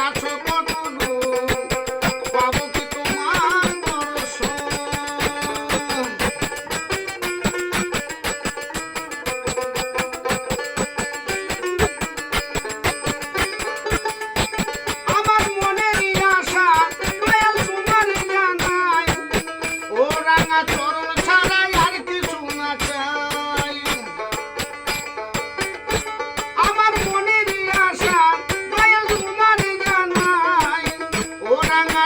আছো কত দূর পাবো কি তোমার দর্শন আমার মনেরই আশা দয়াল তোমার জানাই ও রাঙা চরণ ছাড়াই আর কিছু না চাই আমার মনেরই আশা দয়াল তোমার জানাই ও রাঙা